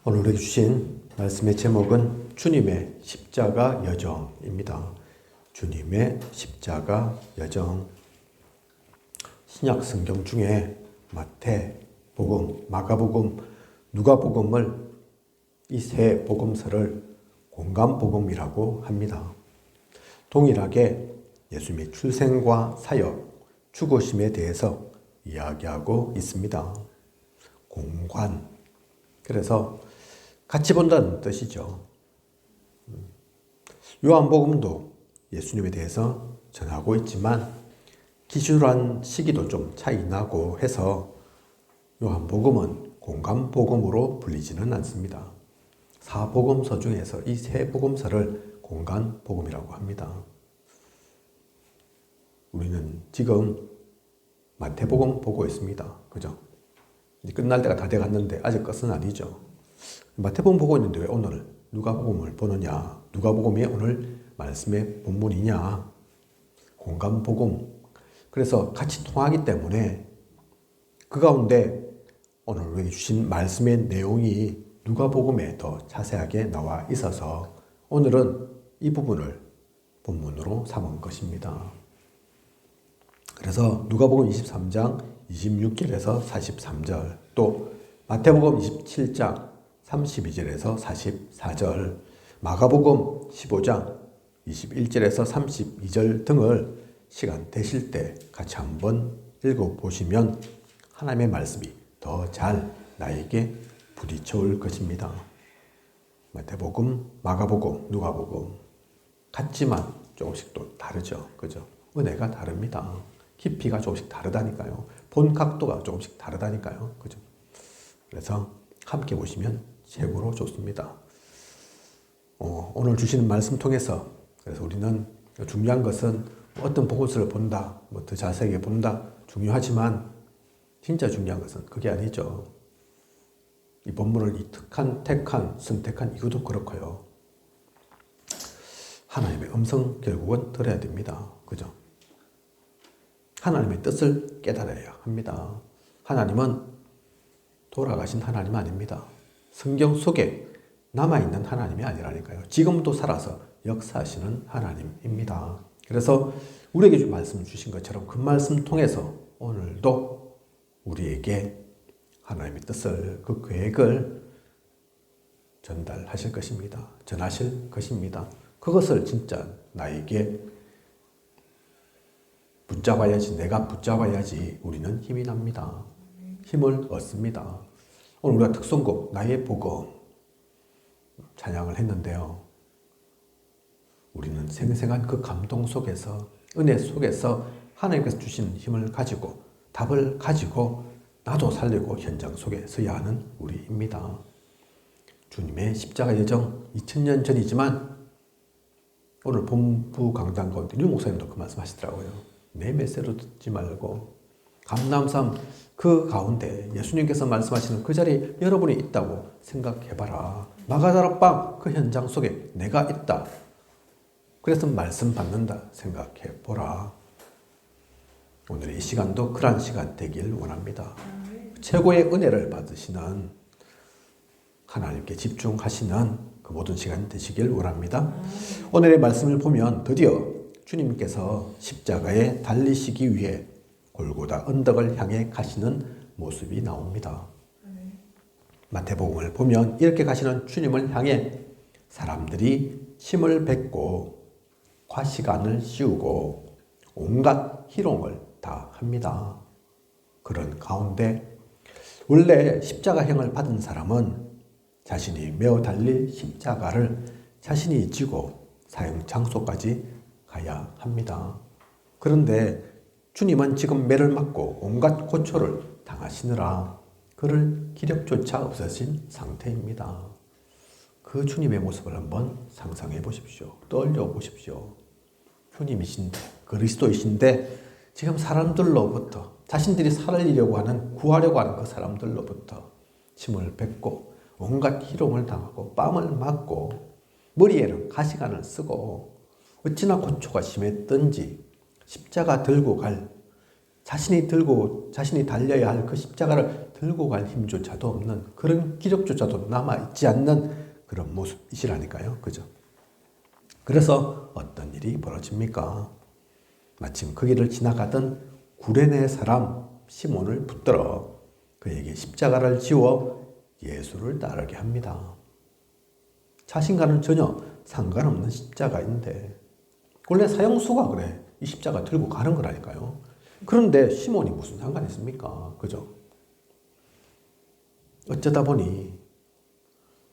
오늘 주신 말씀의 제목은 주님의 십자가 여정입니다. 주님의 십자가 여정. 신약 성경 중에 마태복음, 마가복음, 누가복음을 이 세 복음서를 공감복음이라고 합니다. 동일하게 예수님의 출생과 사역, 죽으심에 대해서 이야기하고 있습니다. 공관. 그래서 같이 본다는 뜻이죠. 요한복음도 예수님에 대해서 전하고 있지만 기술한 시기도 좀 차이 나고 해서 요한복음은 공간복음으로 불리지는 않습니다. 사복음서 중에서 이 세 복음서를 공간복음이라고 합니다. 우리는 지금 마태복음 보고 있습니다. 그죠? 이제 끝날 때가 다 돼갔는데 아직 끝은 아니죠. 마태복음 보고 있는데 왜 오늘 누가복음을 보느냐? 누가복음이 오늘 말씀의 본문이냐? 공간복음. 그래서 같이 통하기 때문에 그 가운데 오늘 우리에게 주신 말씀의 내용이 누가복음에 더 자세하게 나와 있어서 오늘은 이 부분을 본문으로 삼은 것입니다. 그래서 누가복음 23장 26절에서 43절, 또 마태복음 27장 32절에서 44절, 마가복음 15장 21절에서 32절 등을 시간 되실 때 같이 한번 읽어보시면 하나님의 말씀이 더 잘 나에게 부딪혀올 것입니다. 마태복음, 마가복음, 누가복음 같지만 조금씩 또 다르죠. 그죠? 은혜가 다릅니다. 깊이가 조금씩 다르다니까요. 본 각도가 조금씩 다르다니까요. 그죠? 그래서 함께 보시면 최고로 좋습니다. 오늘 주시는 말씀 통해서 그래서 우리는 중요한 것은 어떤 복음서를 본다, 뭐 더 자세하게 본다 중요하지만 진짜 중요한 것은 그게 아니죠. 이 본문을 선택한 이유도 그렇고요. 하나님의 음성 결국은 들어야 됩니다. 그죠? 하나님의 뜻을 깨달아야 합니다. 하나님은 돌아가신 하나님 아닙니다. 성경 속에 남아있는 하나님이 아니라니까요. 지금도 살아서 역사하시는 하나님입니다. 그래서 우리에게 말씀 주신 것처럼 그 말씀 통해서 오늘도 우리에게 하나님의 뜻을, 그 계획을 전달하실 것입니다. 전하실 것입니다. 그것을 진짜 나에게 붙잡아야지, 내가 붙잡아야지 우리는 힘이 납니다. 힘을 얻습니다. 오늘 우리가 특송곡 나의 복음 찬양을 했는데요. 우리는 생생한 그 감동 속에서, 은혜 속에서 하나님께서 주신 힘을 가지고, 답을 가지고 나도 살리고 현장 속에 서야 하는 우리입니다. 주님의 십자가 여정 2000년 전이지만 오늘 본부 강단 가운데 류 목사님도 그 말씀 하시더라고요. 내 메시지로 듣지 말고 감람산 그 가운데 예수님께서 말씀하시는 그 자리에 여러분이 있다고 생각해봐라. 마가다락방 그 현장 속에 내가 있다. 그래서 말씀 받는다 생각해보라. 오늘 이 시간도 그러한 시간 되길 원합니다. 최고의 은혜를 받으시는, 하나님께 집중하시는 그 모든 시간 되시길 원합니다. 오늘의 말씀을 보면 드디어 주님께서 십자가에 달리시기 위해 골고다 언덕을 향해 가시는 모습이 나옵니다. 마태복음을 보면 이렇게 가시는 주님을 향해 사람들이 침을 뱉고 과시간을 씌우고 온갖 희롱을 다 합니다. 그런 가운데 원래 십자가형을 받은 사람은 자신이 메어 달릴 십자가를 자신이 지고 사형 장소까지 가야 합니다. 그런데 주님은 지금 매를 맞고 온갖 고초를 당하시느라 그럴 기력조차 없으신 상태입니다. 그 주님의 모습을 한번 상상해 보십시오. 떠올려 보십시오. 주님이신데, 그리스도이신데 지금 사람들로부터, 자신들이 살리려고 하는, 구하려고 하는 그 사람들로부터 침을 뱉고 온갖 희롱을 당하고 뺨을 맞고 머리에는 가시관을 쓰고 어찌나 고초가 심했던지 십자가 들고 갈, 자신이 달려야 할 그 십자가를 들고 갈 힘조차도 없는 그런 기력조차도 남아있지 않는 그런 모습이시라니까요. 그죠? 그래서 어떤 일이 벌어집니까? 마침 그 길을 지나가던 구레네 사람 시몬을 붙들어 그에게 십자가를 지워 예수를 따르게 합니다. 자신과는 전혀 상관없는 십자가인데 원래 사형수가 그래 이 십자가 들고 가는 거라니까요. 그런데 시몬이 무슨 상관이 있습니까? 그죠? 어쩌다 보니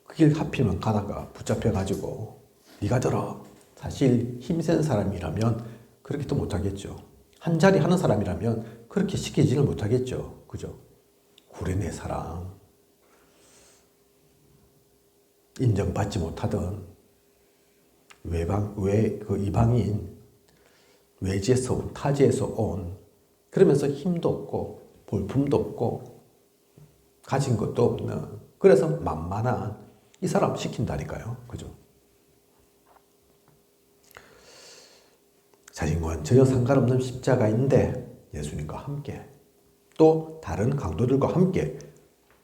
그 길 하필만 가다가 붙잡혀가지고 네가 들어. 사실 힘센 사람이라면 그렇게도 못하겠죠. 한 자리 하는 사람이라면 그렇게 시키지는 못하겠죠. 그죠? 구레네 사람 인정받지 못하던 이방인 외지에서 온 타지에서 온 그러면서 힘도 없고 볼품도 없고 가진 것도 없는 그래서 만만한 이 사람 시킨다니까요. 그죠? 자신과는 전혀 상관없는 십자가인데 예수님과 함께 또 다른 강도들과 함께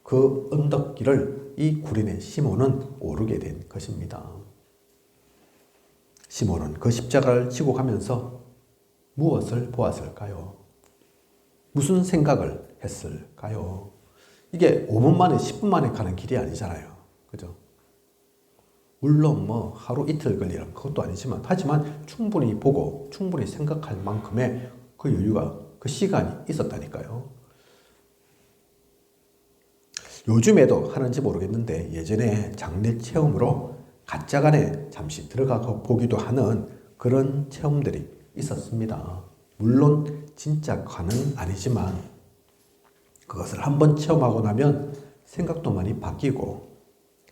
그 언덕길을 이 구레네 시몬은 오르게 된 것입니다. 시몬은 그 십자가를 지고 가면서 무엇을 보았을까요? 무슨 생각을 했을까요? 이게 5분 만에 10분 만에 가는 길이 아니잖아요. 그죠? 물론 뭐 하루 이틀 걸리면 그것도 아니지만 하지만 충분히 보고 충분히 생각할 만큼의 그 여유가 그 시간이 있었다니까요. 요즘에도 하는지 모르겠는데 예전에 장례 체험으로 가짜간에 잠시 들어가 보기도 하는 그런 체험들이 있었습니다. 물론 진짜 관은 아니지만 그것을 한번 체험하고 나면 생각도 많이 바뀌고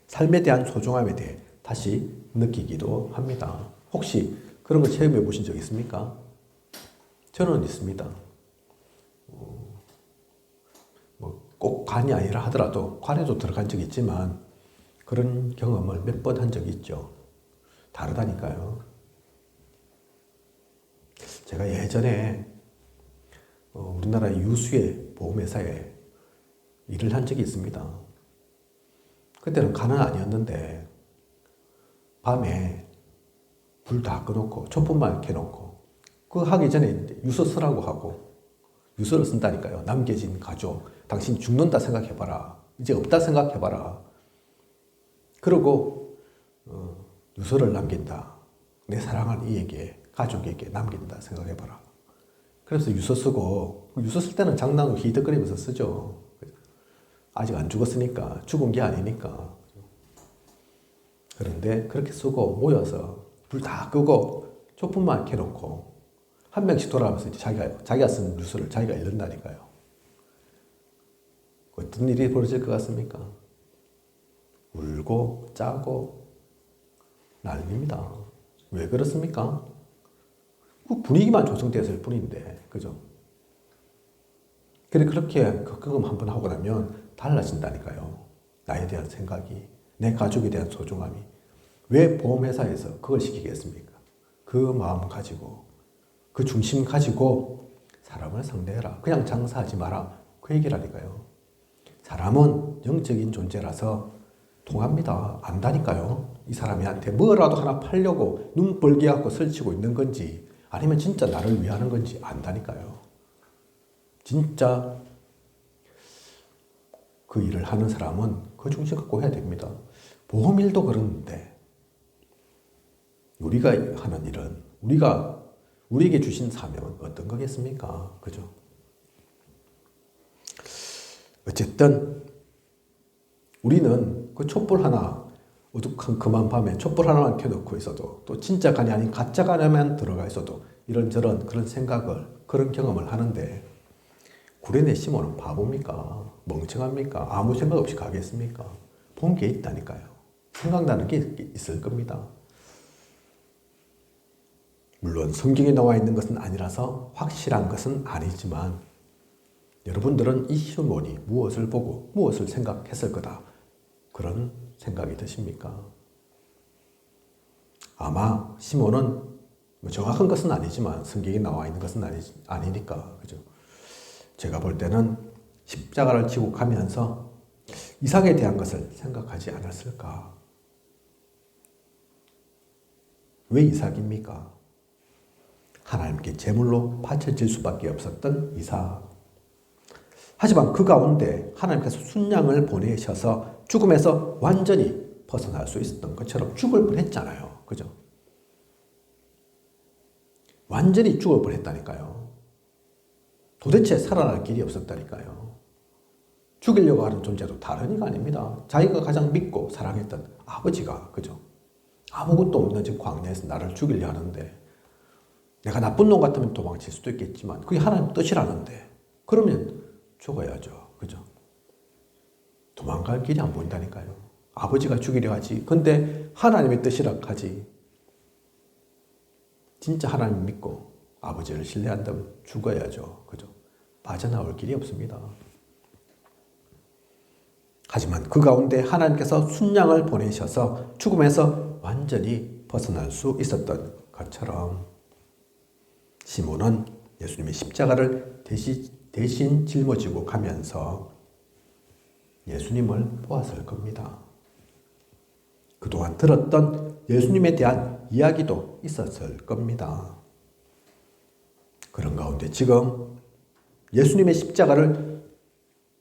삶에 대한 소중함에 대해 다시 느끼기도 합니다. 혹시 그런 거 체험해 보신 적 있습니까? 저는 있습니다. 꼭 관이 아니라 하더라도 관에도 들어간 적이 있지만 그런 경험을 몇 번 한 적이 있죠. 다르다니까요. 제가 예전에 우리나라 유수의 보험회사에 일을 한 적이 있습니다. 그때는 관은 아니었는데 밤에 불 다 꺼놓고 촛불만 켜놓고 그거 하기 전에 유서 쓰라고 하고 유서를 쓴다니까요. 남겨진 가족 당신 죽는다 생각해봐라. 이제 없다 생각해봐라. 그러고 유서를 남긴다. 내 사랑하는 이에게 가족에게 남긴다 생각해봐라. 그래서 유서 쓰고 유서 쓸 때는 장난으로 히덕거리면서 쓰죠. 아직 안 죽었으니까 죽은 게 아니니까. 그런데 그렇게 쓰고 모여서 불 다 끄고 촛불만 켜놓고 한 명씩 돌아가면서 이제 자기가 쓴 뉴스를 자기가 읽는다니까요. 어떤 일이 벌어질 것 같습니까? 울고 짜고 난립니다. 왜 그렇습니까? 그 분위기만 조성되었을 뿐인데, 그죠? 그렇게 겪음 한번 하고 나면 달라진다니까요. 나에 대한 생각이, 내 가족에 대한 소중함이. 왜 보험회사에서 그걸 시키겠습니까? 그 마음 가지고, 그 중심 가지고 사람을 상대해라. 그냥 장사하지 마라. 그 얘기라니까요. 사람은 영적인 존재라서 통합니다. 안다니까요. 이 사람한테 뭐라도 하나 팔려고 눈 벌게 하고 설치고 있는 건지 아니면 진짜 나를 위하는 건지 안다니까요. 진짜 그 일을 하는 사람은 그 중심 갖고 해야 됩니다. 보험일도 그러는데 우리가 하는 일은 우리에게 주신 사명은 어떤 거겠습니까? 그죠? 어쨌든 우리는 그 촛불 하나 어둑한 그만 밤에 촛불 하나만 켜놓고 있어도 또 진짜 간이 아닌 가짜 간에만 들어가 있어도 이런저런 그런 생각을 그런 경험을 하는데 구레네 시몬은 바보입니까? 멍청합니까? 아무 생각 없이 가겠습니까? 본 게 있다니까요. 생각나는 게 있을 겁니다. 물론 성경에 나와 있는 것은 아니라서 확실한 것은 아니지만 여러분들은 이 시몬이 무엇을 보고 무엇을 생각했을 거다. 그런 생각이 드십니까? 아마 시몬은 정확한 것은 아니지만 성경에 나와 있는 것은 아니니까 그죠? 제가 볼 때는 십자가를 지고 가면서 이삭에 대한 것을 생각하지 않았을까? 왜 이삭입니까? 하나님께 제물로 바쳐질 수밖에 없었던 이삭. 하지만 그 가운데 하나님께서 순양을 보내셔서 죽음에서 완전히 벗어날 수 있었던 것처럼 죽을 뻔했잖아요. 그죠? 완전히 죽을 뻔했다니까요. 도대체 살아날 길이 없었다니까요. 죽이려고 하는 존재도 다른 이가 아닙니다. 자기가 가장 믿고 사랑했던 아버지가, 그죠? 아무것도 없는 지금 광야에서 나를 죽이려 하는데, 내가 나쁜 놈 같으면 도망칠 수도 있겠지만 그게 하나님 뜻이라는데 그러면 죽어야죠. 그죠? 도망갈 길이 안 보인다니까요. 아버지가 죽이려 하지. 근데 하나님의 뜻이라 하지. 진짜 하나님 믿고 아버지를 신뢰한다면 죽어야죠. 그죠? 빠져나올 길이 없습니다. 하지만 그 가운데 하나님께서 순양을 보내셔서 죽음에서 완전히 벗어날 수 있었던 것처럼 시몬은 예수님의 십자가를 대신 짊어지고 가면서 예수님을 보았을 겁니다. 그동안 들었던 예수님에 대한 이야기도 있었을 겁니다. 그런 가운데 지금 예수님의 십자가를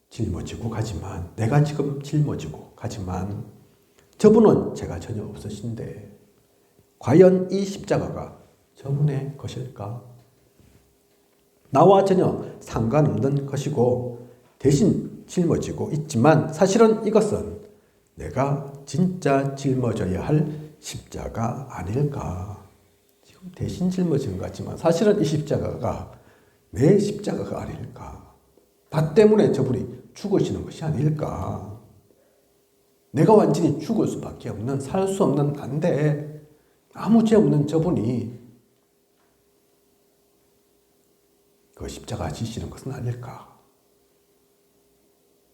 짊어지고 가지만, 내가 지금 짊어지고 가지만 저분은 제가 전혀 없으신데 과연 이 십자가가 저분의 것일까? 나와 전혀 상관없는 것이고 대신 짊어지고 있지만 사실은 이것은 내가 진짜 짊어져야 할 십자가 아닐까? 지금 대신 짊어지는 것 같지만 사실은 이 십자가가 내 십자가가 아닐까? 나 때문에 저분이 죽으시는 것이 아닐까? 내가 완전히 죽을 수밖에 없는, 살 수 없는 난데 아무 죄 없는 저분이 그 십자가 지시는 것은 아닐까?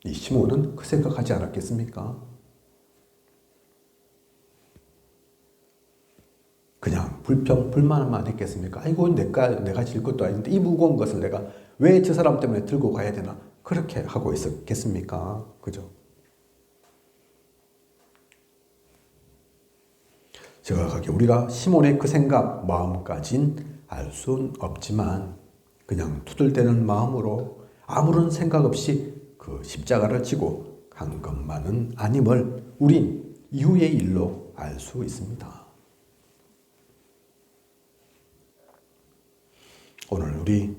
이 시몬은 그 생각하지 않았겠습니까? 그냥 불만만 했겠습니까? 아이고 내가 질 것도 아닌데 이 무거운 것을 내가 왜 저 사람 때문에 들고 가야 되나? 그렇게 하고 있었겠습니까? 그죠? 정확하게 우리가 시몬의 그 생각, 마음까진 알 수는 없지만 그냥 투덜대는 마음으로 아무런 생각 없이 그 십자가를 지고 간 것만은 아님을 우린 이후의 일로 알 수 있습니다. 오늘 우리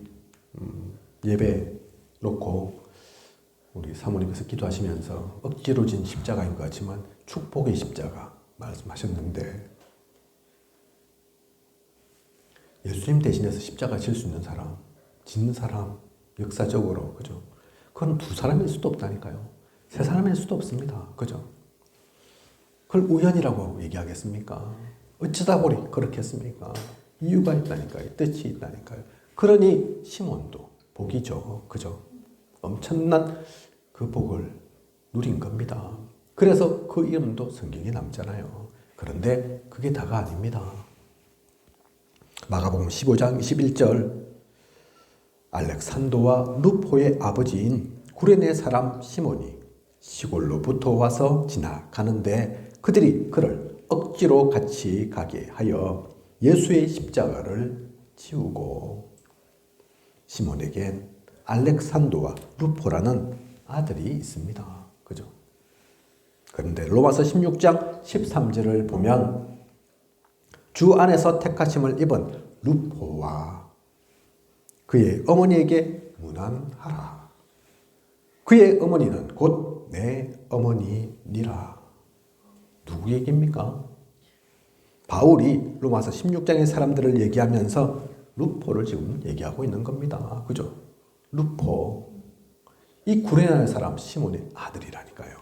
예배 놓고 우리 사모님께서 기도하시면서 억지로 진 십자가인 것 같지만 축복의 십자가 말씀하셨는데 예수님 대신해서 십자가 질 수 있는 사람, 짓는 사람, 역사적으로, 그죠? 그건 두 사람일 수도 없다니까요. 세 사람일 수도 없습니다. 그죠? 그걸 우연이라고 얘기하겠습니까? 어쩌다 보니 그렇게 했습니까? 이유가 있다니까요. 뜻이 있다니까요. 그러니 시몬도 복이죠. 그죠? 엄청난 그 복을 누린 겁니다. 그래서 그 이름도 성경에 남잖아요. 그런데 그게 다가 아닙니다. 마가복음 15장 21절 알렉산더와 루포의 아버지인 구레네 사람 시몬이 시골로부터 와서 지나가는데 그들이 그를 억지로 같이 가게 하여 예수의 십자가를 지우고 시몬에겐 알렉산더와 루포라는 아들이 있습니다. 그죠? 그런데 로마서 16장 13절을 보면 주 안에서 택하심을 입은 루포와 그의 어머니에게 문안하라. 그의 어머니는 곧 내 어머니니라. 누구 얘기입니까? 바울이 로마서 16장의 사람들을 얘기하면서 루포를 지금 얘기하고 있는 겁니다. 그죠? 루포. 이 구레네 사람 시몬의 아들이라니까요.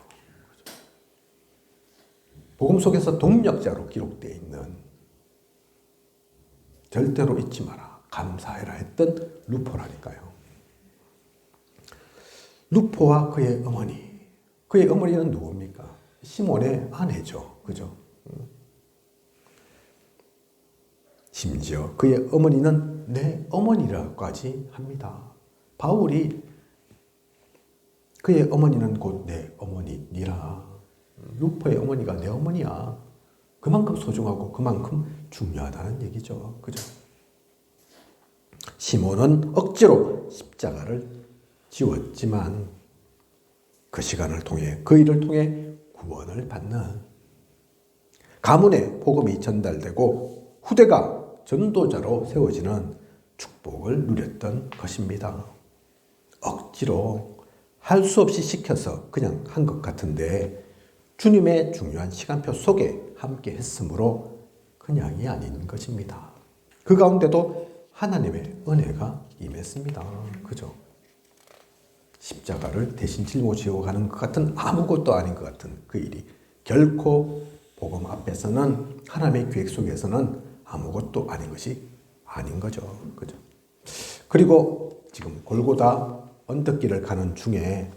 복음 속에서 동력자로 기록되어 있는 절대로 잊지 마라, 감사해라 했던 루포라니까요. 루포와 그의 어머니. 그의 어머니는 누굽니까? 시몬의 아내죠. 그죠? 심지어 그의 어머니는 내 어머니라고까지 합니다. 바울이 그의 어머니는 곧 내 어머니니라. 루포의 어머니가 내 어머니야. 그만큼 소중하고 그만큼 중요하다는 얘기죠. 그죠? 시몬은 억지로 십자가를 지웠지만 그 시간을 통해, 그 일을 통해 구원을 받는, 가문의 복음이 전달되고 후대가 전도자로 세워지는 축복을 누렸던 것입니다. 억지로 할 수 없이 시켜서 그냥 한 것 같은데 주님의 중요한 시간표 속에 함께 했으므로 그냥이 아닌 것입니다. 그 가운데도 하나님의 은혜가 임했습니다. 그죠? 십자가를 대신 짊어지고 가는 것 같은, 아무것도 아닌 것 같은 그 일이 결코 복음 앞에서는, 하나님의 계획 속에서는 아무것도 아닌 것이 아닌 거죠. 그죠? 그리고 지금 골고다 언덕길을 가는 중에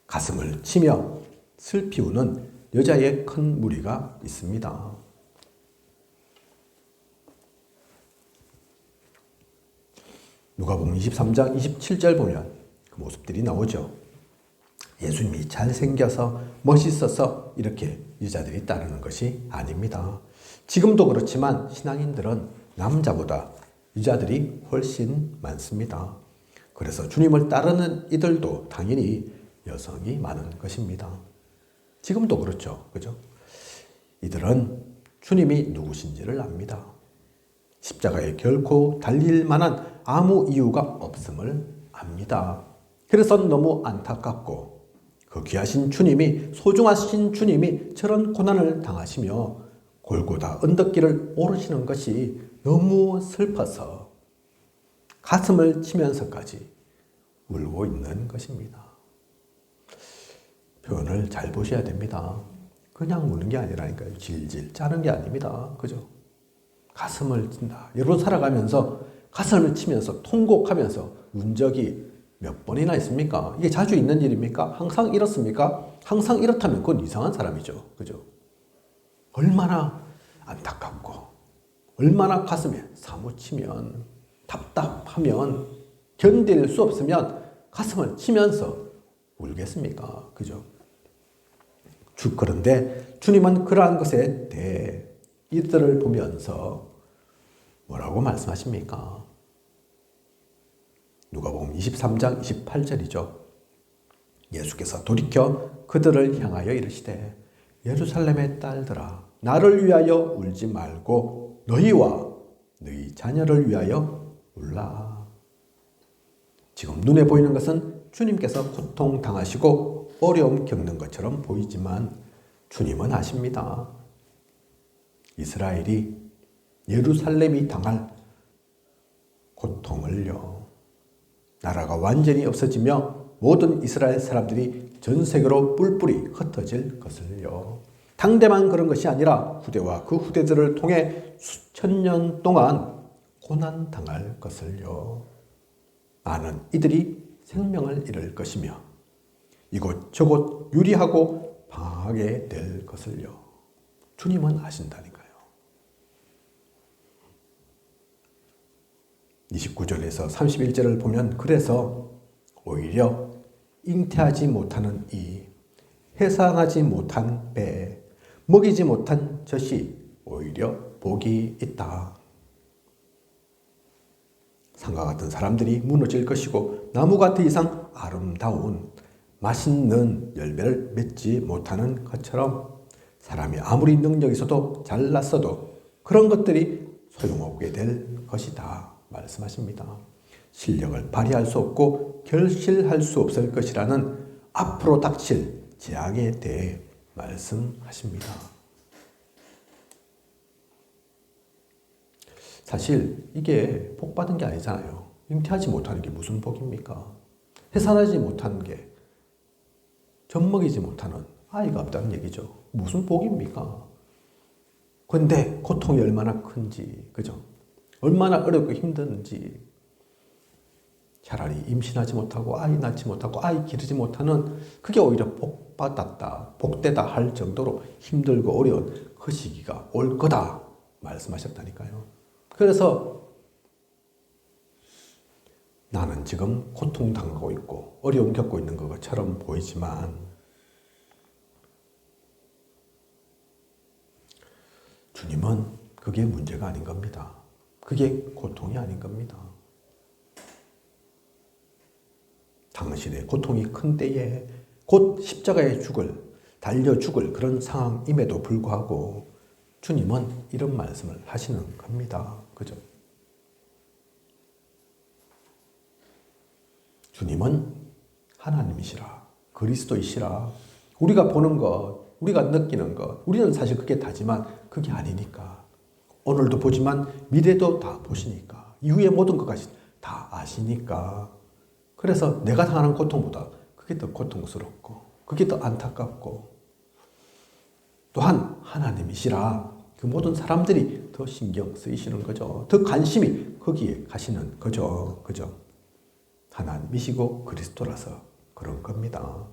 가슴을 치며 슬피 우는 여자의 큰 무리가 있습니다. 누가복음 23장 27절 보면 그 모습들이 나오죠. 예수님이 잘생겨서 멋있어서 이렇게 여자들이 따르는 것이 아닙니다. 지금도 그렇지만 신앙인들은 남자보다 여자들이 훨씬 많습니다. 그래서 주님을 따르는 이들도 당연히 여성이 많은 것입니다. 지금도 그렇죠. 그죠? 이들은 주님이 누구신지를 압니다. 십자가에 결코 달릴 만한 아무 이유가 없음을 압니다. 그래서 너무 안타깝고, 그 귀하신 주님이, 소중하신 주님이 저런 고난을 당하시며 골고다 언덕길을 오르시는 것이 너무 슬퍼서 가슴을 치면서까지 울고 있는 것입니다. 표현을 잘 보셔야 됩니다. 그냥 우는 게 아니라니까요. 질질 짜는 게 아닙니다. 그죠? 가슴을 친다. 여러분 살아가면서 가슴을 치면서 통곡하면서 운 적이 몇 번이나 있습니까? 이게 자주 있는 일입니까? 항상 이렇습니까? 항상 이렇다면 그건 이상한 사람이죠. 그죠? 얼마나 안타깝고, 얼마나 가슴에 사무치면, 답답하면, 견딜 수 없으면 가슴을 치면서 울겠습니까? 그죠? 그런데 주님은 그러한 것에 대해 이들을 보면서 뭐라고 말씀하십니까? 누가복음 23장 28절이죠. 예수께서 돌이켜 그들을 향하여 이르시되 예루살렘의 딸들아 나를 위하여 울지 말고 너희와 너희 자녀를 위하여 울라. 지금 눈에 보이는 것은 주님께서 고통당하시고 어려움 겪는 것처럼 보이지만 주님은 아십니다. 이스라엘이, 예루살렘이 당할 고통을요, 나라가 완전히 없어지며 모든 이스라엘 사람들이 전 세계로 뿔뿔이 흩어질 것을요, 당대만 그런 것이 아니라 후대와 그 후대들을 통해 수천 년 동안 고난당할 것을요, 많은 이들이 생명을 잃을 것이며 이곳저곳 유리하고 방황하게 될 것을요, 주님은 아신다니까요. 29절에서 31절을 보면 그래서 오히려 잉태하지 못하는 이, 해산하지 못한 배, 먹이지 못한 젖이 오히려 복이 있다. 산과 같은 사람들이 무너질 것이고 나무가 더 이상 아름다운 맛있는 열매를 맺지 못하는 것처럼 사람이 아무리 능력이 있어도 잘났어도 그런 것들이 소용없게 될 것이다 말씀하십니다. 실력을 발휘할 수 없고 결실할 수 없을 것이라는 앞으로 닥칠 재앙에 대해 말씀하십니다. 사실 이게 복 받은 게 아니잖아요. 잉태하지 못하는 게 무슨 복입니까? 해산하지 못하는 게, 젖먹이지 못하는 아이가 없다는 얘기죠. 무슨 복입니까? 근데 고통이 얼마나 큰지, 그죠? 얼마나 어렵고 힘든지, 차라리 임신하지 못하고 아이 낳지 못하고 아이 기르지 못하는 그게 오히려 복 받았다, 복되다 할 정도로 힘들고 어려운 그 시기가 올 거다 말씀하셨다니까요. 그래서 나는 지금 고통당하고 있고 어려움 겪고 있는 것처럼 보이지만 주님은 그게 문제가 아닌 겁니다. 그게 고통이 아닌 겁니다. 당신의 고통이 큰 때에 곧 십자가에 달려 죽을 그런 상황임에도 불구하고 주님은 이런 말씀을 하시는 겁니다. 그죠? 주님은 하나님이시라, 그리스도이시라. 우리가 보는 것, 우리가 느끼는 것, 우리는 사실 그게 다지만 그게 아니니까. 오늘도 보지만 미래도 다 보시니까. 이후의 모든 것까지 다 아시니까. 그래서 내가 당하는 고통보다 그게 더 고통스럽고 그게 더 안타깝고 또한 하나님이시라 그 모든 사람들이 더 신경 쓰이시는 거죠. 더 관심이 거기에 가시는 거죠. 그죠? 하나님이시고 그리스도라서 그런 겁니다.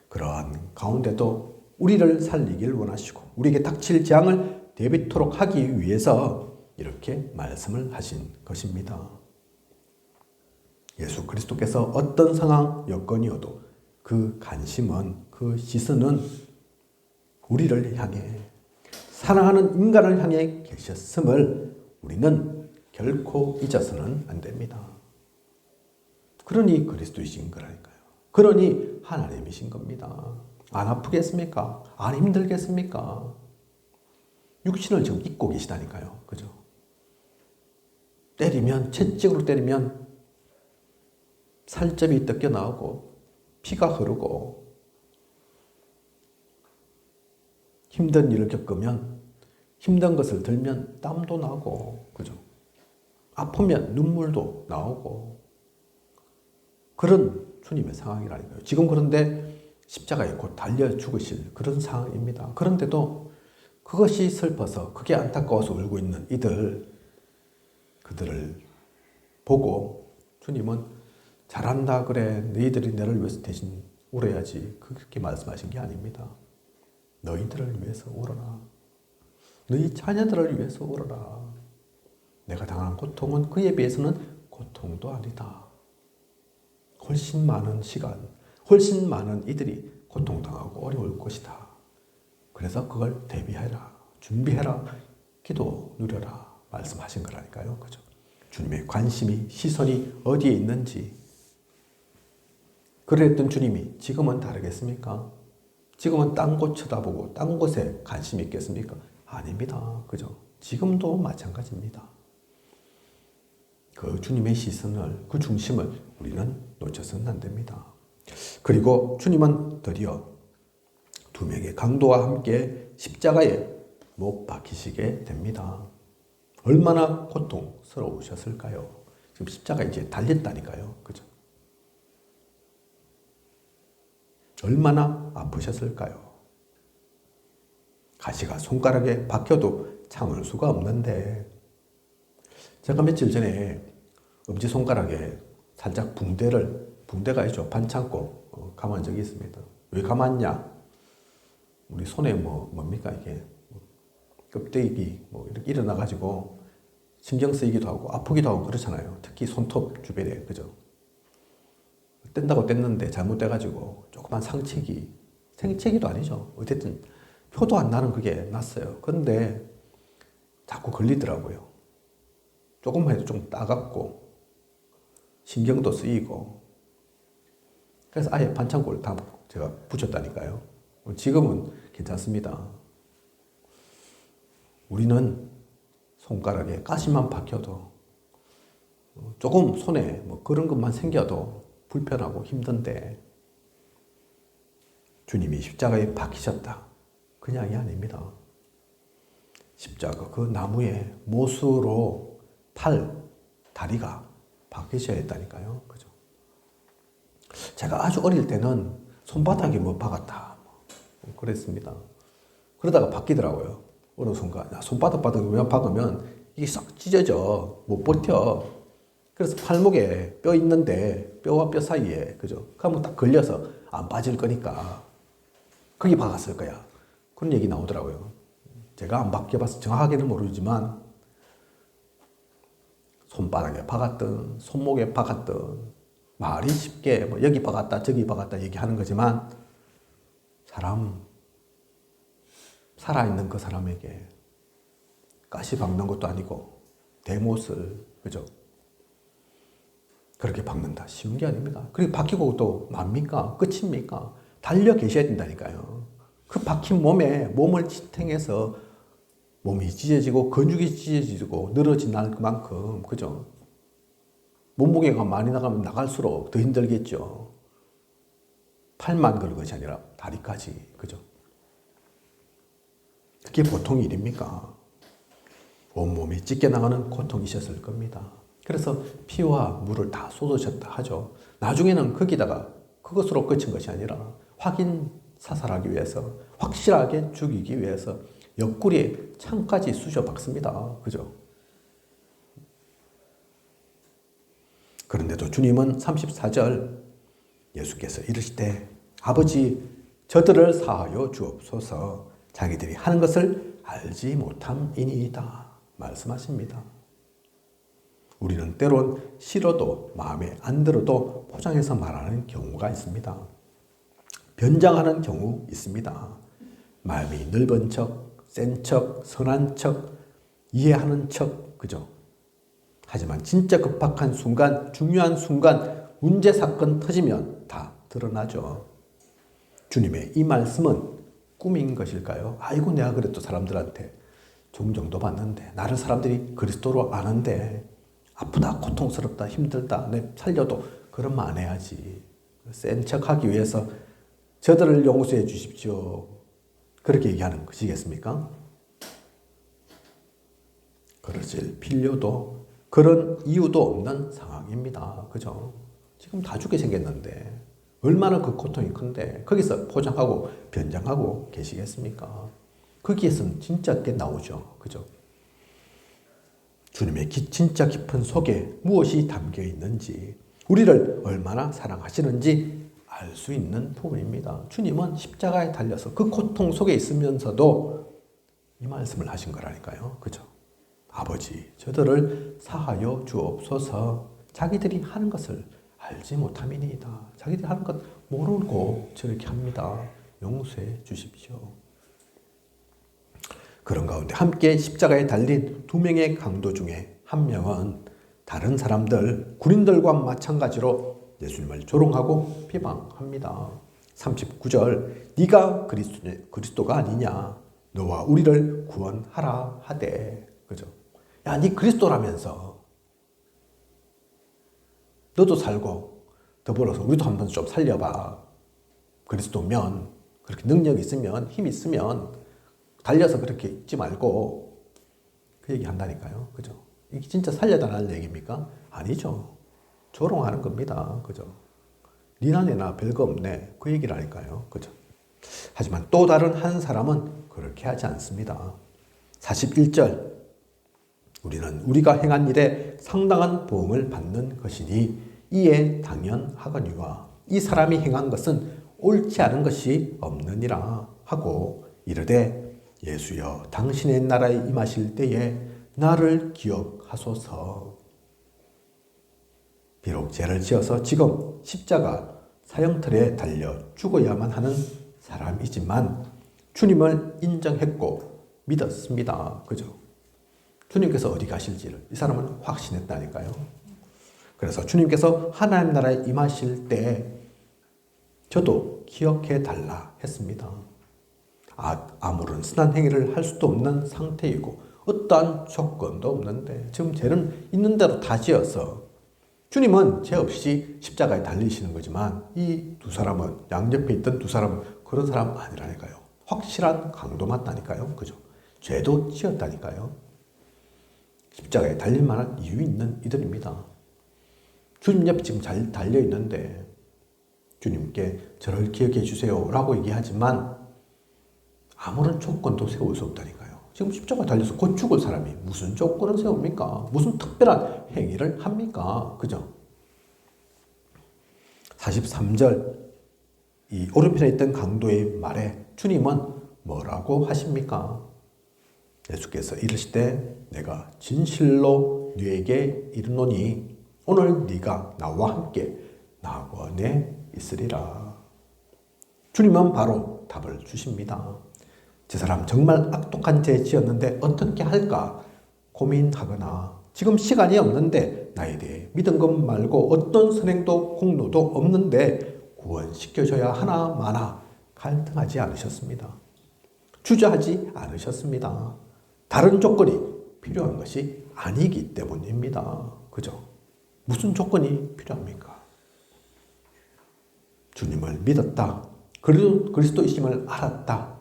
그러한 가운데도 우리를 살리길 원하시고 우리에게 닥칠 재앙을 대비토록 하기 위해서 이렇게 말씀을 하신 것입니다. 예수 그리스도께서 어떤 상황 여건이어도 그 관심은 그 시선은 우리를 향해 사랑하는 인간을 향해 계셨음을 우리는 결코 잊어서는 안 됩니다. 그러니 그리스도이신 거라니까요. 그러니 하나님이신 겁니다. 안 아프겠습니까? 안 힘들겠습니까? 육신을 지금 입고 계시다니까요. 그죠? 때리면, 채찍으로 때리면 살점이 뜯겨 나오고 피가 흐르고 힘든 일을 겪으면 힘든 것을 들면 땀도 나고 그죠? 아프면 눈물도 나오고 그런 주님의 상황이라니까요. 지금 그런데 십자가에 곧 달려 죽으실 그런 상황입니다. 그런데도 그것이 슬퍼서 그게 안타까워서 울고 있는 그들을 보고 주님은 잘한다 그래 너희들이 나를 위해서 대신 울어야지 그렇게 말씀하신 게 아닙니다. 너희들을 위해서 울어라. 너희 자녀들을 위해서 울어라. 내가 당한 고통은 그에 비해서는 고통도 아니다. 훨씬 많은 시간, 훨씬 많은 이들이 고통당하고 어려울 것이다. 그래서 그걸 대비해라, 준비해라, 기도 누려라 말씀하신 거라니까요. 그죠? 주님의 관심이, 시선이 어디에 있는지 그랬던 주님이 지금은 다르겠습니까? 지금은 딴 곳 쳐다보고 딴 곳에 관심이 있겠습니까? 아닙니다. 그죠? 지금도 마찬가지입니다. 그 주님의 시선을, 그 중심을 우리는 놓쳐서는 안 됩니다. 그리고 주님은 드디어 두 명의 강도와 함께 십자가에 못 박히시게 됩니다. 얼마나 고통스러우셨을까요? 지금 십자가에 이제 달렸다니까요. 그죠? 얼마나 아프셨을까요? 가시가 손가락에 박혀도 참을 수가 없는데 제가 며칠 전에 엄지손가락에 살짝 붕대가 있죠. 반창고 감은 적이 있습니다. 왜 감았냐? 우리 손에 뭡니까 이게 껍데기 이렇게 일어나가지고 신경 쓰이기도 하고 아프기도 하고 그렇잖아요. 특히 손톱 주변에 그죠? 뗀다고 뗐는데 잘못돼가지고 조그만 생채기도 아니죠. 어쨌든 표도 안 나는 그게 났어요. 그런데 자꾸 걸리더라고요. 조금만 해도 좀 따갑고 신경도 쓰이고 그래서 아예 반창고를 다 제가 붙였다니까요. 지금은 괜찮습니다. 우리는 손가락에 가시만 박혀도 조금 손에 그런 것만 생겨도 불편하고 힘든데 주님이 십자가에 박히셨다. 그냥이 아닙니다. 십자가 그 나무에 못으로 다리가 박히셔야 했다니까요. 그죠? 제가 아주 어릴 때는 손바닥에 박았다. 그랬습니다. 그러다가 바뀌더라고요. 어느 순간. 손바닥에 왜 박으면 이게 싹 찢어져. 못 버텨. 그래서 팔목에 뼈 있는데 뼈와 뼈 사이에 그죠? 그러면 딱 걸려서 안 빠질 거니까 거기 박았을 거야. 그런 얘기 나오더라고요. 제가 안 박혀봐서 정확하게는 모르지만 손바닥에 박았든 손목에 박았든 말이 쉽게 뭐 여기 박았다 저기 박았다 얘기하는 거지만 살아있는 그 사람에게 가시 박는 것도 아니고 대못을 그죠? 그렇게 박는다 쉬운 게 아닙니다. 그리고 박히고 또 맙니까? 끝입니까? 달려 계셔야 된다니까요. 그 박힌 몸을 지탱해서 몸이 찢어지고 근육이 찢어지고 늘어진 만큼 그죠? 몸무게가 많이 나가면 나갈수록 더 힘들겠죠. 팔만 그런 것이 아니라 다리까지 그죠? 그게 보통 일입니까? 온몸이 찢겨나가는 고통이셨을 겁니다. 그래서 피와 물을 다 쏟으셨다 하죠. 나중에는 거기다가 그것으로 끝인 것이 아니라 확인 사살하기 위해서 확실하게 죽이기 위해서 옆구리에 창까지 쑤셔 박습니다. 그죠? 그런데도 주님은 34절 예수께서 이르시되 아버지 저들을 사하여 주옵소서 자기들이 하는 것을 알지 못함이니이다 말씀하십니다. 우리는 때론 싫어도 마음에 안 들어도 포장해서 말하는 경우가 있습니다. 변장하는 경우 있습니다. 마음이 넓은 척, 센 척, 선한 척, 이해하는 척, 그죠? 하지만 진짜 급박한 순간, 중요한 순간, 문제 사건 터지면 다 드러나죠. 주님의 이 말씀은 꿈인 것일까요? 아이고 내가 그래도 사람들한테 종정도 받는데 나를 사람들이 그리스도로 아는데 아프다, 고통스럽다, 힘들다, 내 살려도 그러면 안 해야지. 센 척하기 위해서 저들을 용서해 주십시오. 그렇게 얘기하는 것이겠습니까? 그러실 필요도 그런 이유도 없는 상황입니다. 그죠? 지금 다 죽게 생겼는데 얼마나 그 고통이 큰데 거기서 포장하고 변장하고 계시겠습니까? 거기에서는 진짜 게 나오죠. 그죠? 주님의 진짜 깊은 속에 무엇이 담겨 있는지 우리를 얼마나 사랑하시는지 알 수 있는 부분입니다. 주님은 십자가에 달려서 그 고통 속에 있으면서도 이 말씀을 하신 거라니까요. 그죠? 아버지 저들을 사하여 주옵소서 자기들이 하는 것을 알지 못함이니이다. 자기들이 하는 것 모르고 저렇게 합니다. 용서해 주십시오. 그런 가운데 함께 십자가에 달린 두 명의 강도 중에 한 명은 다른 사람들, 군인들과 마찬가지로 예수님을 조롱하고 비방합니다. 39절 네가 그리스도가 아니냐 너와 우리를 구원하라 하되 그죠? 야, 네 그리스도라면서 너도 살고 더불어서 우리도 한번 좀 살려봐. 그리스도면 그렇게 능력 있으면 힘 있으면 달려서 그렇게 있지 말고 그 얘기 한다니까요. 그죠? 이게 진짜 살려달라는 얘기입니까? 아니죠. 조롱하는 겁니다. 그죠? 니나 내나 별거 없네. 그 얘기라니까요. 그죠? 하지만 또 다른 한 사람은 그렇게 하지 않습니다. 41절 우리는 우리가 행한 일에 상당한 보응을 받는 것이니 이에 당연하거니와 이 사람이 행한 것은 옳지 않은 것이 없느니라 하고 이르되 예수여 당신의 나라에 임하실 때에 나를 기억하소서. 비록 죄를 지어서 지금 십자가 사형틀에 달려 죽어야만 하는 사람이지만 주님을 인정했고 믿었습니다. 그죠? 주님께서 어디 가실지를 이 사람은 확신했다니까요. 그래서 주님께서 하나님 나라에 임하실 때 저도 기억해 달라 했습니다. 아무런 선한 행위를 할 수도 없는 상태이고 어떠한 조건도 없는데 지금 죄는 있는 대로 다 지어서 주님은 죄 없이 십자가에 달리시는 거지만 이 두 사람은 양옆에 있던 두 사람은 그런 사람 아니라니까요. 확실한 강도 맞다니까요. 그죠? 죄도 지었다니까요. 십자가에 달릴 만한 이유 있는 이들입니다. 주님 옆에 지금 잘 달려 있는데 주님께 저를 기억해 주세요 라고 얘기하지만 아무런 조건도 세울 수 없다니까요. 지금 십자가에 달려서 곧 죽을 사람이 무슨 조건을 세웁니까? 무슨 특별한 행위를 합니까? 그죠? 43절 이 오른편에 있던 강도의 말에 주님은 뭐라고 하십니까? 예수께서 이르시되 내가 진실로 너에게 이르노니 오늘 네가 나와 함께 낙원에 있으리라. 주님은 바로 답을 주십니다. 저 사람 정말 악독한 죄 지었는데 어떻게 할까 고민하거나 지금 시간이 없는데 나에 대해 믿은 것 말고 어떤 선행도 공로도 없는데 구원시켜줘야 하나 마나 갈등하지 않으셨습니다. 주저하지 않으셨습니다. 다른 조건이 필요한 것이 아니기 때문입니다. 그죠? 무슨 조건이 필요합니까? 주님을 믿었다. 그리스도이심을 알았다.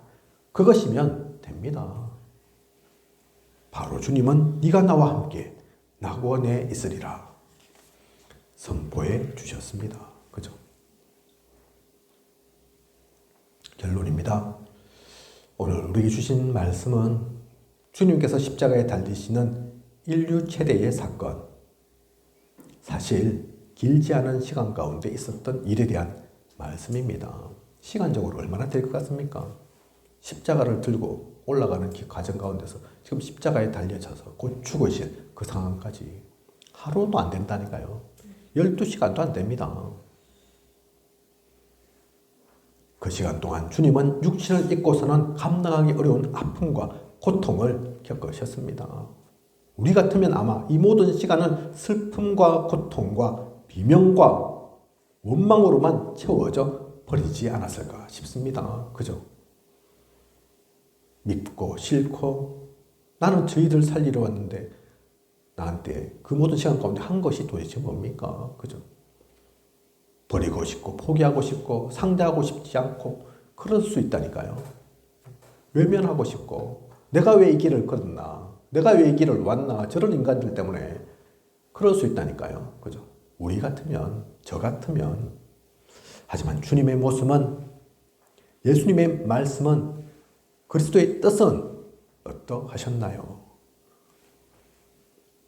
그것이면 됩니다. 바로 주님은 네가 나와 함께 낙원에 있으리라 선포해 주셨습니다. 그죠? 결론입니다. 오늘 우리에게 주신 말씀은 주님께서 십자가에 달리시는 인류 최대의 사건, 사실 길지 않은 시간 가운데 있었던 일에 대한 말씀입니다. 시간적으로 얼마나 될 것 같습니까? 십자가를 들고 올라가는 과정 가운데서 지금 십자가에 달려져서 곧 죽으실 그 상황까지 하루도 안 된다니까요. 12시간도 안 됩니다. 그 시간 동안 주님은 육신을 입고서는 감당하기 어려운 아픔과 고통을 겪으셨습니다. 우리 같으면 아마 이 모든 시간은 슬픔과 고통과 비명과 원망으로만 채워져 버리지 않았을까 싶습니다. 그죠? 믿고 싫고 나는 저희들 살리러 왔는데 나한테 그 모든 시간 가운데 한 것이 도대체 뭡니까? 그죠? 버리고 싶고 포기하고 싶고 상대하고 싶지 않고 그럴 수 있다니까요. 외면하고 싶고 내가 왜 이 길을 걸었나? 내가 왜 이 길을 왔나? 저런 인간들 때문에 그럴 수 있다니까요. 그죠? 우리 같으면 저 같으면 하지만 주님의 모습은 예수님의 말씀은 그리스도의 뜻은 어떠하셨나요?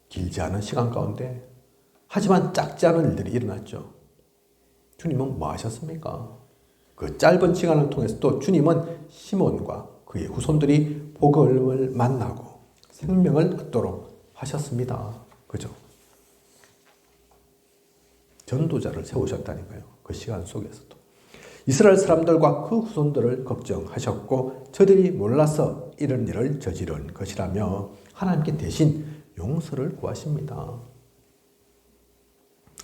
길지 않은 시간 가운데 하지만 작지 않은 일들이 일어났죠. 주님은 뭐 하셨습니까? 그 짧은 시간을 통해서도 주님은 시몬과 그의 후손들이 복음을 만나고 생명을 얻도록 하셨습니다. 그죠? 전도자를 세우셨다니까요. 그 시간 속에서도. 이스라엘 사람들과 그 후손들을 걱정하셨고 저들이 몰라서 이런 일을 저지른 것이라며 하나님께 대신 용서를 구하십니다.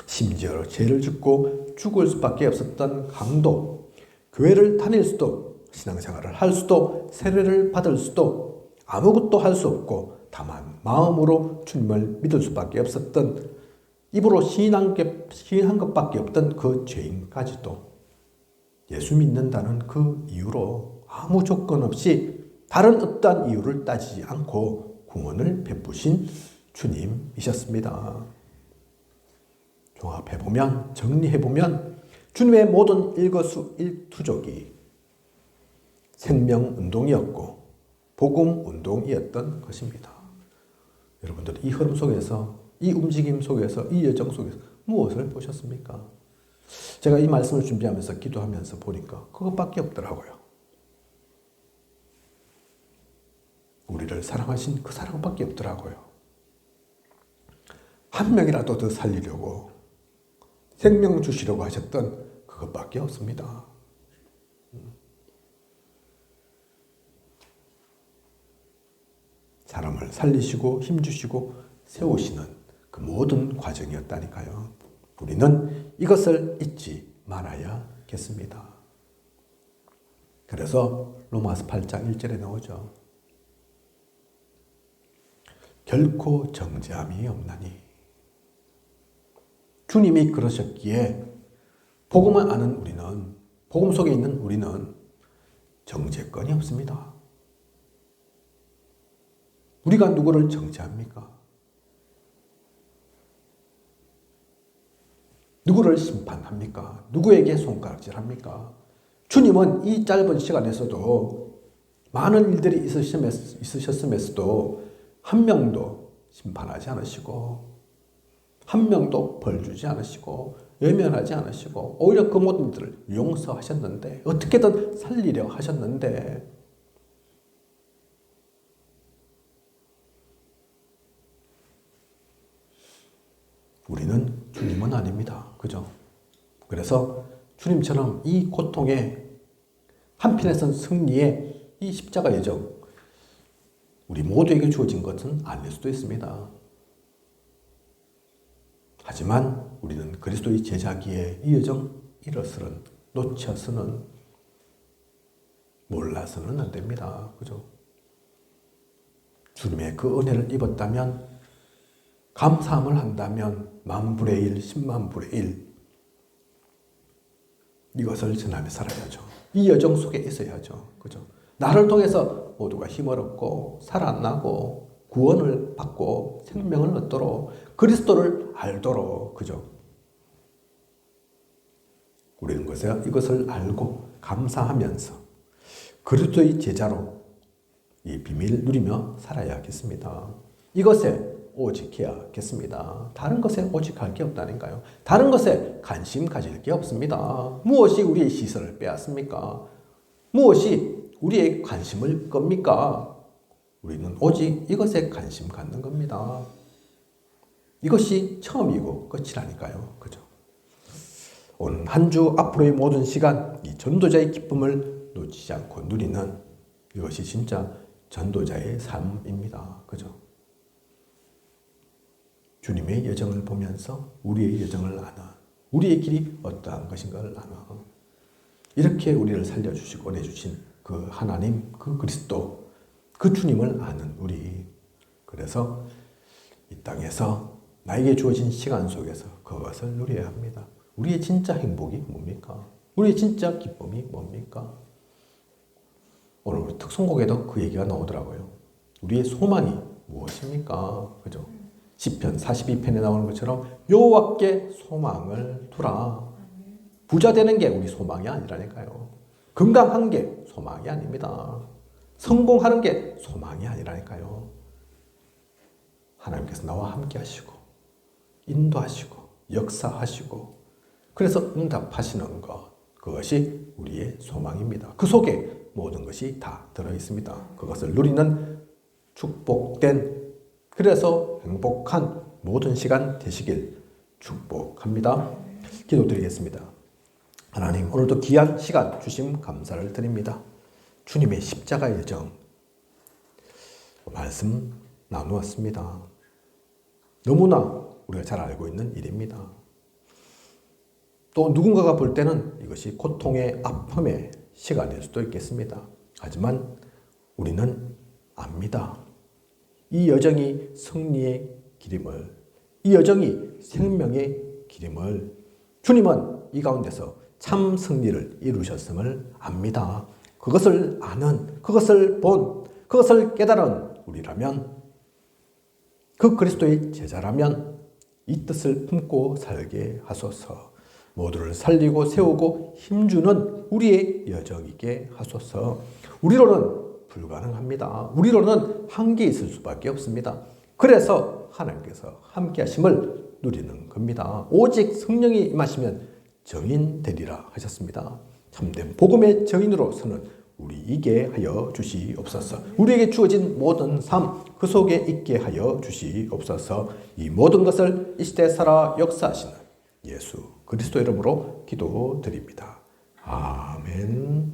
심지어 죄를 짓고 죽을 수밖에 없었던 강도, 교회를 다닐 수도, 신앙생활을 할 수도, 세례를 받을 수도 아무것도 할 수 없고 다만 마음으로 주님을 믿을 수밖에 없었던 입으로 시인한 것밖에 없던 그 죄인까지도 예수 믿는다는 그 이유로 아무 조건 없이 다른 어떠한 이유를 따지지 않고 구원을 베푸신 주님이셨습니다. 종합해보면, 정리해보면 주님의 모든 일거수일투족이 생명운동이었고 복음운동이었던 것입니다. 여러분들 이 흐름 속에서, 이 움직임 속에서, 이 여정 속에서 무엇을 보셨습니까? 제가 이 말씀을 준비하면서 기도하면서 보니까 그것밖에 없더라고요. 우리를 사랑하신 그 사랑밖에 없더라고요. 한 명이라도 더 살리려고 생명 주시려고 하셨던 그것밖에 없습니다. 사람을 살리시고 힘주시고 세우시는 그 모든 과정이었다니까요. 우리는 이것을 잊지 말아야겠습니다. 그래서 로마서 8장 1절에 나오죠. 결코 정죄함이 없나니. 주님이 그러셨기에 복음을 아는 우리는, 복음 속에 있는 우리는 정죄권이 없습니다. 우리가 누구를 정죄합니까? 누구를 심판합니까? 누구에게 손가락질합니까? 주님은 이 짧은 시간에서도 많은 일들이 있으셨음에서도 한 명도 심판하지 않으시고 한 명도 벌 주지 않으시고 외면하지 않으시고 오히려 그 모든 일들을 용서하셨는데 어떻게든 살리려 하셨는데 우리는 주님은 아닙니다. 그죠? 그래서 주님처럼 이 고통의 한편에선 승리의 이 십자가 여정, 우리 모두에게 주어진 것은 아닐 수도 있습니다. 하지만 우리는 그리스도의 제자기에 이 여정 잃어서는, 놓쳐서는, 몰라서는 안 됩니다. 그죠? 주님의 그 은혜를 입었다면, 감사함을 한다면 만분의 일, 10만 분의 1 이것을 전하며 살아야죠. 이 여정 속에 있어야죠. 그죠? 나를 통해서 모두가 힘을 얻고 살아나고 구원을 받고 생명을 얻도록 그리스도를 알도록, 그죠? 우리는 이것을 알고 감사하면서 그리스도의 제자로 이 비밀을 누리며 살아야겠습니다. 이것에 오직해야겠습니다. 다른 것에 오직할 게 없다니까요. 다른 것에 관심 가질 게 없습니다. 무엇이 우리의 시선을 빼앗습니까? 무엇이 우리의 관심을 끕니까? 우리는 오직 이것에 관심 갖는 겁니다. 이것이 처음이고 끝이라니까요. 그죠? 오늘 한 주 앞으로의 모든 시간, 이 전도자의 기쁨을 놓치지 않고 누리는 이것이 진짜 전도자의 삶입니다. 그죠? 주님의 여정을 보면서 우리의 여정을 아나, 우리의 길이 어떠한 것인가를 아나, 이렇게 우리를 살려주시고 내주신 그 하나님, 그 그리스도, 그 주님을 아는 우리. 그래서 이 땅에서 나에게 주어진 시간 속에서 그것을 누려야 합니다. 우리의 진짜 행복이 뭡니까? 우리의 진짜 기쁨이 뭡니까? 오늘 우리 특송곡에도 그 얘기가 나오더라고요. 우리의 소망이 무엇입니까? 그죠? 시편 42편에 나오는 것처럼 여호와께 소망을 두라. 부자 되는 게 우리 소망이 아니라니까요. 건강한 게 소망이 아닙니다. 성공하는 게 소망이 아니라니까요. 하나님께서 나와 함께 하시고 인도하시고 역사하시고 그래서 응답하시는 것, 그것이 우리의 소망입니다. 그 속에 모든 것이 다 들어있습니다. 그것을 누리는 축복된, 그래서 행복한 모든 시간 되시길 축복합니다. 기도드리겠습니다. 하나님, 오늘도 귀한 시간 주심 감사를 드립니다. 주님의 십자가 여정 말씀 나누었습니다. 너무나 우리가 잘 알고 있는 일입니다. 또 누군가가 볼 때는 이것이 고통의 아픔의 시간일 수도 있겠습니다. 하지만 우리는 압니다. 이 여정이 승리의 길임을, 이 여정이 생명의 길임을, 주님은 이 가운데서 참 승리를 이루셨음을 압니다. 그것을 아는, 그것을 본, 그것을 깨달은 우리라면, 그 그리스도의 제자라면 이 뜻을 품고 살게 하소서. 모두를 살리고 세우고 힘주는 우리의 여정이게 하소서. 우리로는 불가능합니다. 우리로는 한계 있을 수밖에 없습니다. 그래서 하나님께서 함께 하심을 누리는 겁니다. 오직 성령이 임하시면 정인 되리라 하셨습니다. 참된 복음의 정인으로 서는 우리에게 하여 주시옵소서. 우리에게 주어진 모든 삶, 그 속에 있게 하여 주시옵소서. 이 모든 것을 이 시대 살아 역사하시는 예수 그리스도 이름으로 기도드립니다. 아멘.